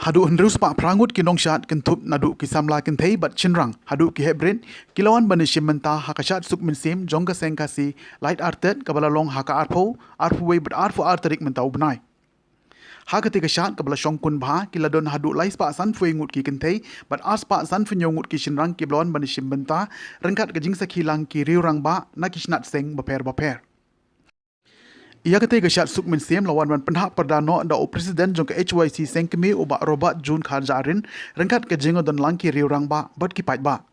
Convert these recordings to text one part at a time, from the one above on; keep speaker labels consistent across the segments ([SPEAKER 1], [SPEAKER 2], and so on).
[SPEAKER 1] hadu hendrus pak prangut kinong syat kentup nadu kisamla kentei bat chinrang hadu ki hebrin kilawan banishim menta hakashat suk minsim jongga sengkasi light artet kabala long haka arpu we bat arfu arterik menta ubnai hakati kashat kabala shongkun bha kiladon hadu lais pa san fui ngut ki kentei bat ars pa san funyo ngut ki chinrang kilawan banishim menta rengkat kajing sakhilang ki riurang ba nakishnat seng baper ia kata gashat suk min siam lawan wan penhak perdana da presiden jong ke HYC sengkemi ubak robat Jun kharjarin rengkat ke jengo dan langki riurang ba bat ki pai ba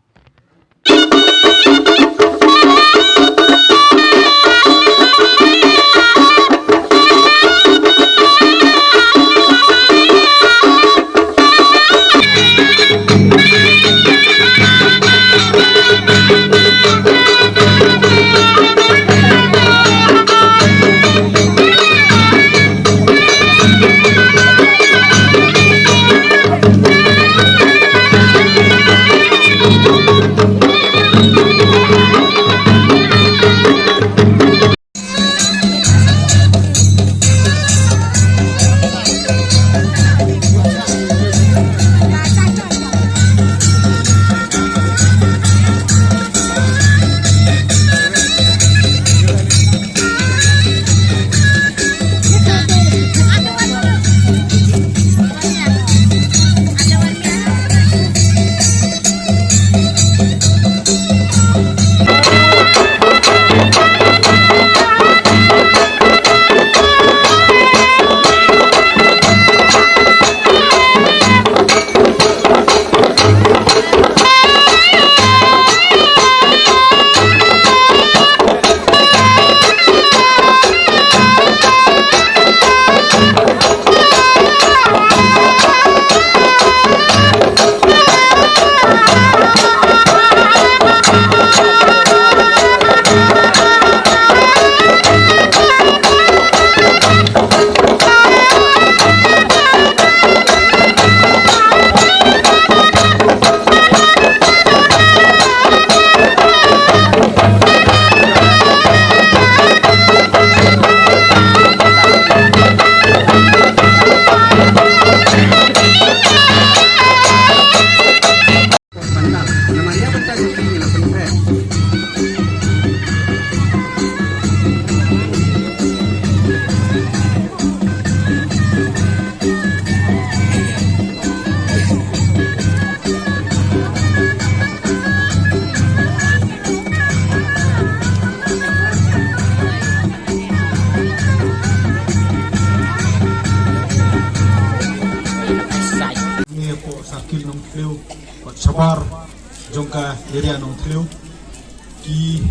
[SPEAKER 2] sabar jongka derian nong tliu ki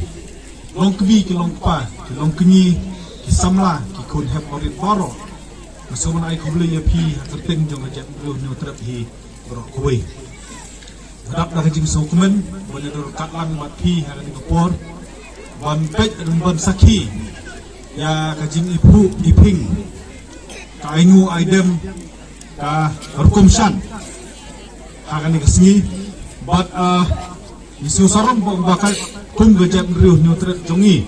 [SPEAKER 2] long kbi ki long pa ki long kni ki samla ki kun hep orit baro masuman ai kubli ya pi terting jong ajak lu no trap hi bro kuwi dap da jing so kumen boleh dur katlang mat pi ha ni kopor ban pet dan ban sakhi ya kajing ipu iping ka aingu aidem ka rukumsan akan dikasih bat isu sarong bakal kum gejap riuh nyutret jongi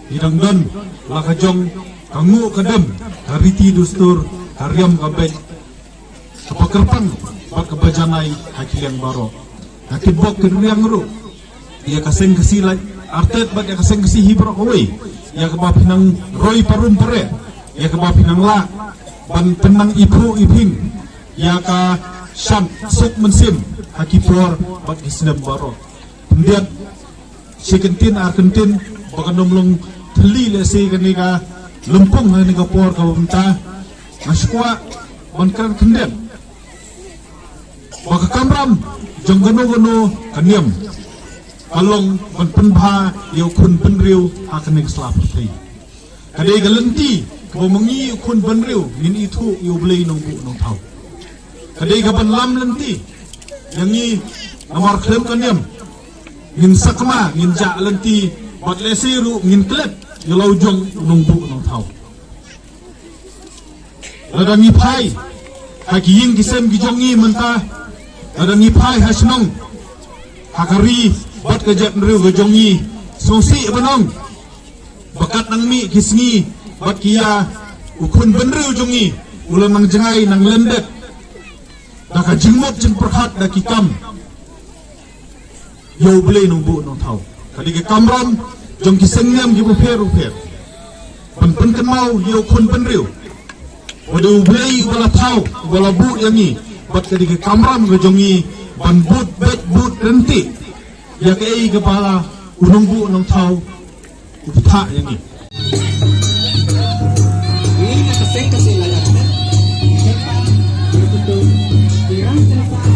[SPEAKER 2] hidang don laka jong kangu kadem hariti dustur hariam kabej kepakerpang bat kebajanai hakiliang baro hakibok keduriang ru ia kaseng kesilai artet bat ia kaseng kesi hibro kowe ia kebapinang roy parum pare ia kebapinang la ban penang ipu iping ia ka Syam suk mensim hakipor bat kisnam baro pendiat sikentin arkentin bakanomlong teli lesi kenika lempung kenika por ka benta maskwa bankan kendem baka kamram jong gono kaniam kalong ban penbha yau kun penriu hakenik slapti kadai galenti kebomengi kun penriu min itu yu blei nong bu nong tau kadai gaban lam lenti yang ni nomor klaim kaniam ngin sakma ngin ja lenti bat lesiru ngin klep yelau jong nungbu nong tau ada ni pai hakiyin kisem gijongi mentah ada ni pai hasnong hakari bat kejat nriu gejongi sosi benong bakat nang mi kisngi bat kia ukun benriu jongi ulan nang jengai nang lendet Daka jingmot jing perhat daki kam. Yo beli nungbu nong tau. Kadi ke kamram jong ki sengnam gi uper. Pen kenau yo kun penriu. Wadu beli wala tau wala bu yangi. Bat kadi ke kamram ke jongi ban but renti. Ya ke ei kepala unungbu nong tau upta yangi.
[SPEAKER 3] Ini kasih lalat. Siapa? Betul. Kirang telepon.